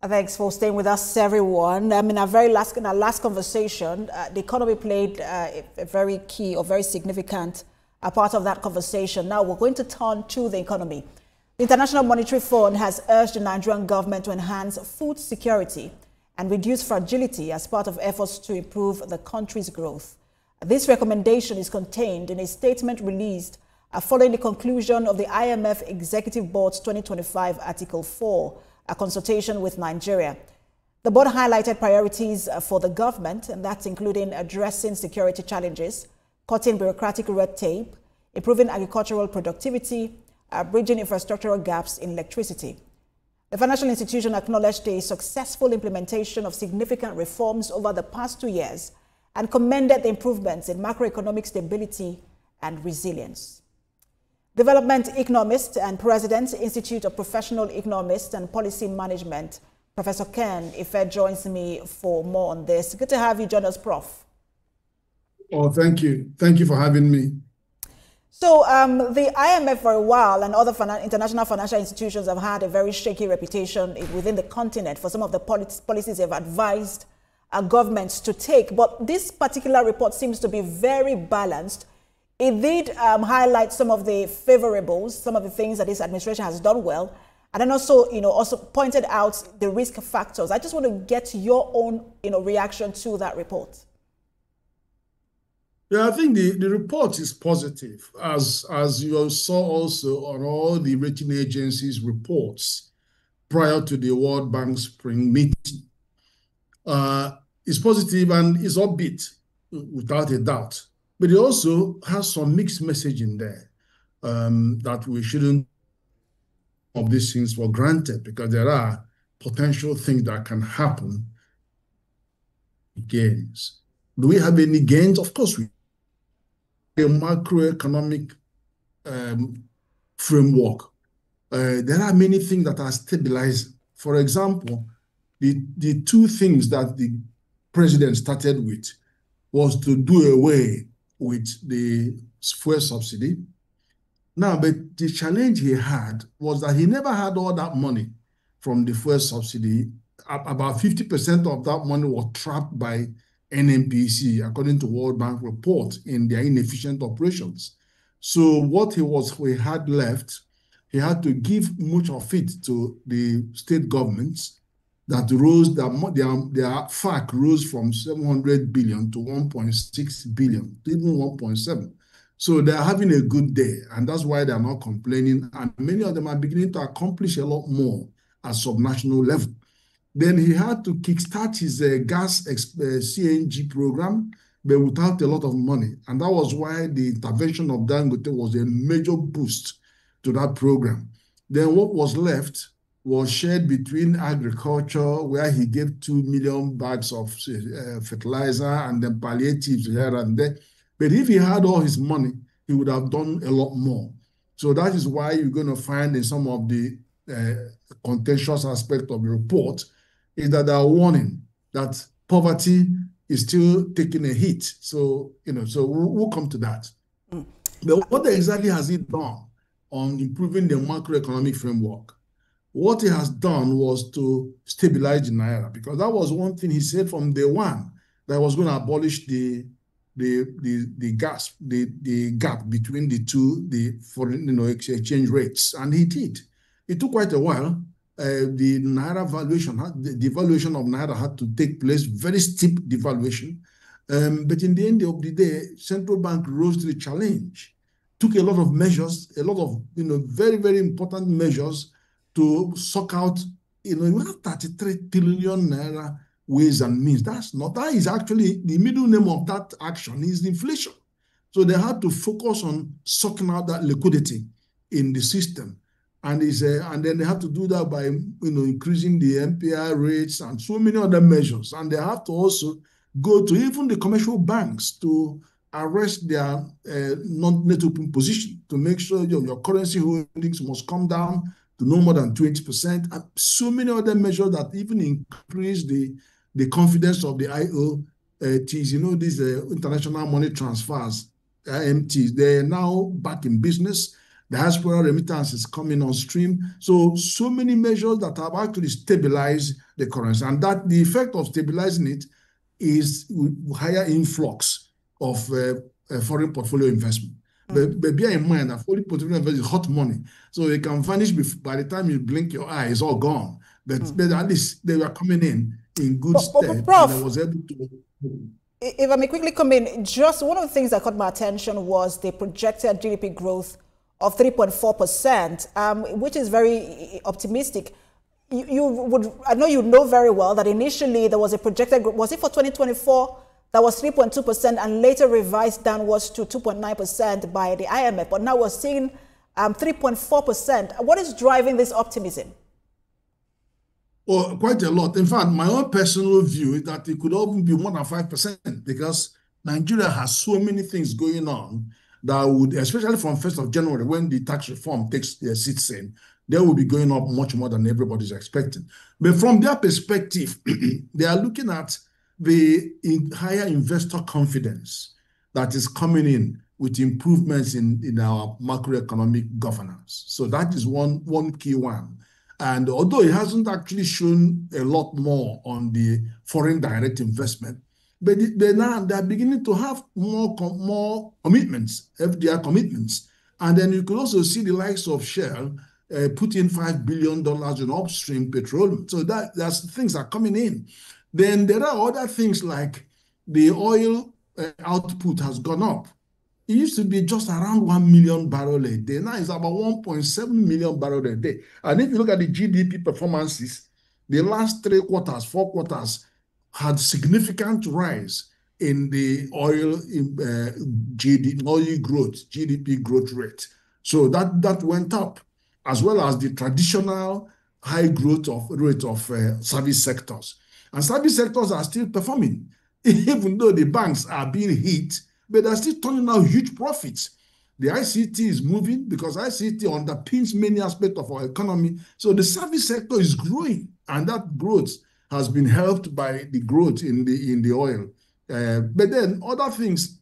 Thanks for staying with us, everyone. In our last conversation, the economy played a very key or very significant part of that conversation. Now we're going to turn to the economy. The International Monetary Fund has urged the Nigerian government to enhance food security and reduce fragility as part of efforts to improve the country's growth. This recommendation is contained in a statement released following the conclusion of the IMF Executive Board's 2025 Article 4, a consultation with Nigeria. The board highlighted priorities for the government, and that's including addressing security challenges, cutting bureaucratic red tape, improving agricultural productivity, bridging infrastructural gaps in electricity. The financial institution acknowledged the successful implementation of significant reforms over the past 2 years and commended the improvements in macroeconomic stability and resilience. Development economist and president, Institute of Professional Economists and Policy Management, Professor Ken Ife joins me for more on this. Good to have you join us, Prof. Oh, thank you. Thank you for having me. So the IMF for a while and other international financial institutions have had a very shaky reputation within the continent for some of the policies they've advised governments to take. But this particular report seems to be very balanced. It did highlight some of the favorables, some of the things that this administration has done well, and then also, also pointed out the risk factors. I just want to get your own, reaction to that report. Yeah, I think the report is positive, as you saw also on all the rating agencies' reports prior to the World Bank Spring meeting. It's positive and it's upbeat, without a doubt. But it also has some mixed message in there that we shouldn't take these things for granted, because there are potential things that can happen. Gains. Do we have any gains? Of course we have. A macroeconomic framework. There are many things that are stabilizing. For example, the two things that the president started with was to do away with the fuel subsidy. Now, but the challenge he had was that he never had all that money from the fuel subsidy. About 50% of that money was trapped by NNPC, according to World Bank report, in their inefficient operations. So what he had left, he had to give much of it to the state governments that rose, their FAC rose from 700 billion to 1.6 billion, even 1.7. So they're having a good day, and that's why they're not complaining. And many of them are beginning to accomplish a lot more at subnational level. Then he had to kickstart his gas CNG program, but without a lot of money. And that was why the intervention of Dangote was a major boost to that program. Then what was left was shared between agriculture, where he gave 2 million bags of fertilizer and then palliatives here and there. But if he had all his money, he would have done a lot more. So that is why you're going to find in some of the contentious aspect of the report is that they are warning that poverty is still taking a hit. So, so we'll come to that. But what exactly has he done on improving the macroeconomic framework? What he has done was to stabilize the naira, because that was one thing he said from day one, that was going to abolish the gap between the foreign exchange rates, and he did. It took quite a while. The naira valuation, the devaluation of naira had to take place, very steep devaluation. But in the end of the day, central bank rose to the challenge, took a lot of measures, a lot of very, very important measures to suck out, we have 33 trillion naira ways and means. That is actually the middle name of that action is inflation. So they had to focus on sucking out that liquidity in the system. And then they have to do that by increasing the MPR rates and so many other measures. And they have to also go to even the commercial banks to arrest their non-net open position, to make sure your currency holdings must come down to no more than 20%. And so many other measures that even increase the confidence of the IOTs. These international money transfers, IMTs, they're now back in business. Diaspora remittance is coming on stream. So many measures that have actually stabilized the currency, and that the effect of stabilizing it is higher influx of foreign portfolio investment. But bear in mind that foreign portfolio investment is hot money, so it can vanish by the time you blink your eye, it's all gone. But at least they were coming in good stead, Prof, and I was able to. If I may quickly come in, just one of the things that caught my attention was the projected GDP growth of 3.4%, which is very optimistic. I know you know very well that initially there was a projected, was it for 2024, that was 3.2% and later revised downwards to 2.9% by the IMF. But now we're seeing 3.4%. What is driving this optimism? Well, quite a lot. In fact, my own personal view is that it could even be more than 5% because Nigeria has so many things going on that would, especially from 1st of January, when the tax reform takes their seats in, they will be going up much more than everybody's expecting. But from their perspective, they are looking at the higher investor confidence that is coming in with improvements in our macroeconomic governance. So that is one key one. And although it hasn't actually shown a lot more on the foreign direct investment, but they're beginning to have more commitments, FDI commitments. And then you could also see the likes of Shell put in $5 billion in upstream petroleum. So that's things are coming in. Then there are other things like the oil output has gone up. It used to be just around 1 million barrels a day. Now it's about 1.7 million barrels a day. And if you look at the GDP performances, the last 3 quarters, 4 quarters had significant rise in the oil GDP growth rate. So that went up, as well as the traditional high growth rate of service sectors. And service sectors are still performing, even though the banks are being hit, but they're still turning out huge profits. The ICT is moving because ICT underpins many aspects of our economy. So the service sector is growing, and that growth has been helped by the growth in the oil. But then other things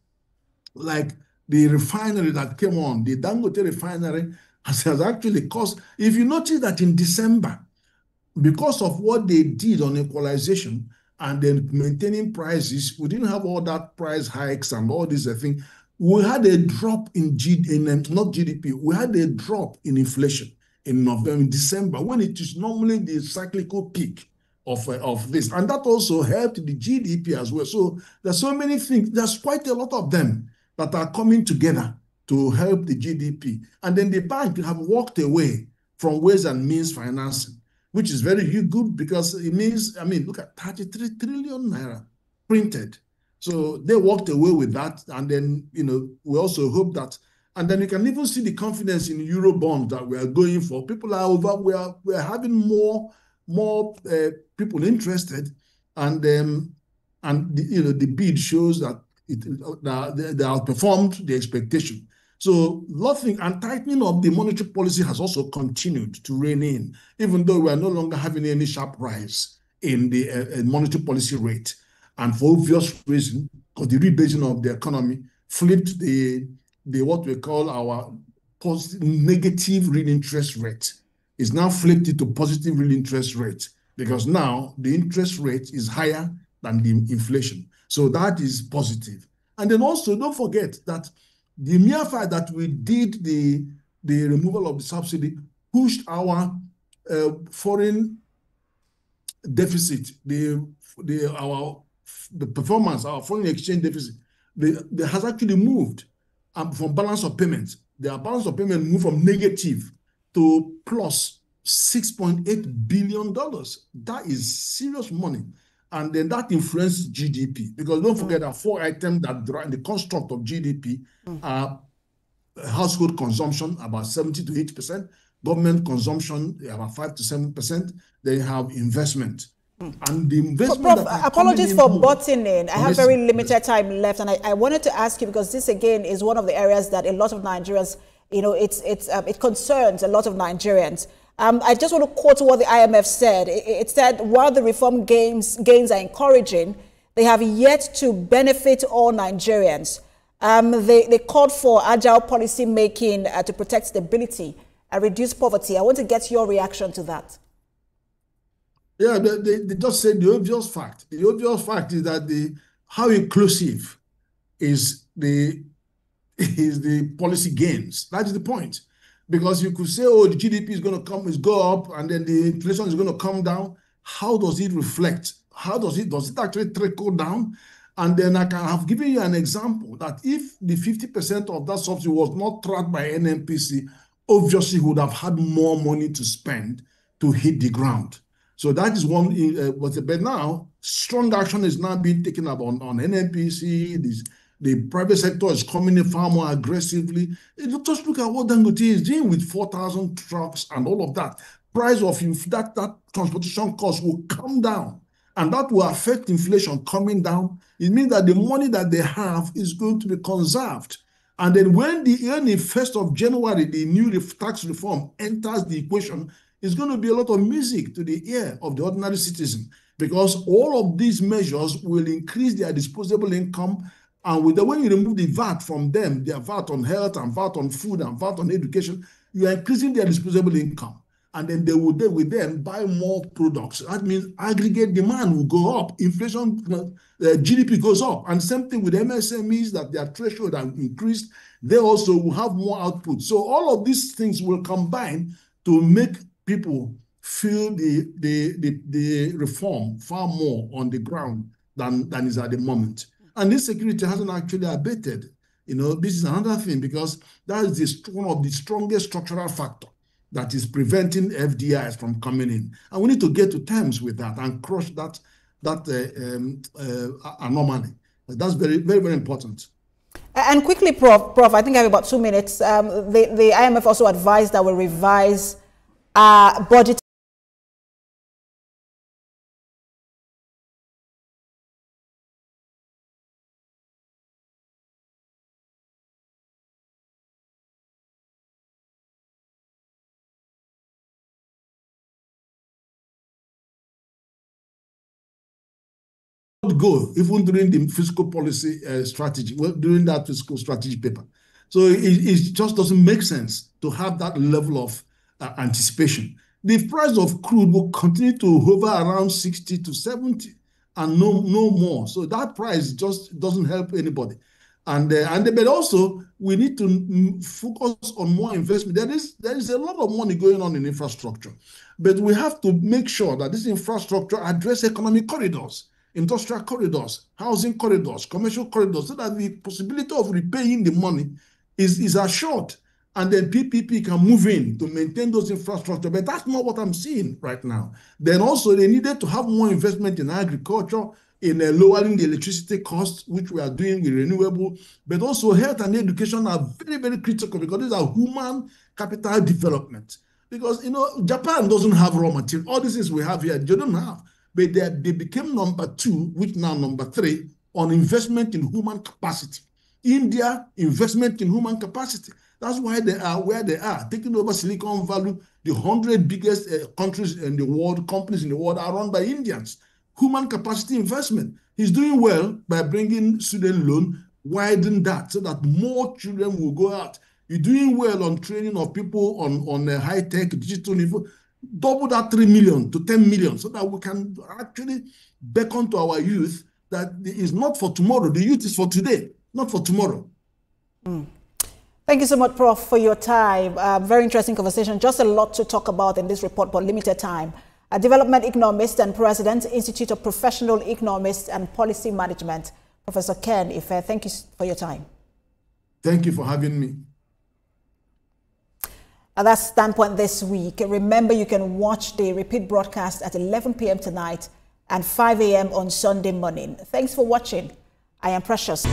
like the refinery that came on, the Dangote refinery has actually caused, if you notice that in December, because of what they did on equalization and then maintaining prices, we didn't have all that price hikes and all these things. We had a drop in not GDP, we had a drop in inflation in December, when it is normally the cyclical peak of this. And that also helped the GDP as well. So there's so many things, there's quite a lot of them that are coming together to help the GDP. And then the bank have walked away from ways and means financing, which is very good because it means, look at 33 trillion naira printed. So they walked away with that. And then, we also hope that, and then you can even see the confidence in Eurobond that we are going for. People are over, we are having more people interested. And the bid shows that they outperformed the expectation. So nothing, and tightening of the monetary policy has also continued to rein in, even though we are no longer having any sharp rise in the monetary policy rate. And for obvious reason, because the rebasing of the economy flipped the what we call our negative real interest rate. Is now flipped into positive real interest rate, because now the interest rate is higher than the inflation. So that is positive. And then also don't forget that the mere fact that we did the removal of the subsidy pushed our foreign deficit, the performance, our foreign exchange deficit, they has actually moved from balance of payments. Their balance of payment moved from negative to plus $6.8 billion. That is serious money. And then that influences GDP, because don't forget that 4 items that drive the construct of GDP are household consumption, about 70 to 80%, government consumption, about 5 to 7%, they have investment. And the investment. Prof, apologies for butting in. I have very limited time left, and I wanted to ask you, because this again is one of the areas that a lot of Nigerians, it concerns a lot of Nigerians. I just want to quote what the IMF said. It said, while the reform gains are encouraging, they have yet to benefit all Nigerians. They called for agile policy making to protect stability and reduce poverty. I want to get your reaction to that. Yeah, they just said the obvious fact. The obvious fact is that how inclusive is the policy gains. That is the point. Because you could say, oh, the GDP is going to go up, and then the inflation is going to come down. How does it reflect? Does it actually trickle down? And then I can have given you an example that if the 50% of that subsidy was not tracked by NNPC, obviously would have had more money to spend to hit the ground. So that is one. But now, strong action is now being taken up on NNPC. The private sector is coming in far more aggressively. Just look at what Dangote is doing with 4,000 trucks and all of that. Price of that transportation cost will come down, and that will affect inflation coming down. It means that the money that they have is going to be conserved. And then when the 1st of January, the new tax reform enters the equation, it's going to be a lot of music to the ear of the ordinary citizen, because all of these measures will increase their disposable income. And with the way you remove the VAT from them, their VAT on health and VAT on food and VAT on education, you are increasing their disposable income. And then they will then buy more products. That means aggregate demand will go up. Inflation, GDP goes up. And same thing with MSMEs, that their threshold have increased. They also will have more output. So all of these things will combine to make people feel the reform far more on the ground than is at the moment. And this security hasn't actually abated. This is another thing, because that is one of the strongest structural factors that is preventing FDIs from coming in. And we need to get to terms with that and crush that anomaly. That's very, very, very important. And quickly, Prof, I think I have about 2 minutes. The IMF also advised that we'll revise budget go even during the fiscal policy strategy, during that fiscal strategy paper. So it just doesn't make sense to have that level of anticipation. The price of crude will continue to hover around 60 to 70 and no more. So that price just doesn't help anybody. But also we need to focus on more investment. There is a lot of money going on in infrastructure, but we have to make sure that this infrastructure address economic corridors, industrial corridors, housing corridors, commercial corridors, so that the possibility of repaying the money is assured. And then PPP can move in to maintain those infrastructure. But that's not what I'm seeing right now. Then also they needed to have more investment in agriculture, in lowering the electricity costs, which we are doing with renewable. But also health and education are very, very critical, because these are human capital development. Because, Japan doesn't have raw material. All these things we have here, they don't have. But they became number 2, which now number 3, on investment in human capacity. India, investment in human capacity. That's why they are where they are, taking over Silicon Valley. The 100 biggest countries in the world, companies in the world, are run by Indians. Human capacity investment. He's doing well by bringing student loan, widen that so that more children will go out. You're doing well on training of people on high-tech digital level. Double that 3 million to 10 million so that we can actually beckon to our youth that it is not for tomorrow. The youth is for today, not for tomorrow. Thank you so much, Prof, for your time. Very interesting conversation. Just a lot to talk about in this report, but limited time. A development economist and president, Institute of Professional Economists and Policy Management, Professor Ken Ife. Thank you for your time. Thank you for having me. That's Standpoint this week. Remember, you can watch the repeat broadcast at 11 p.m. tonight and 5 a.m. on Sunday morning. Thanks for watching. I am Precious.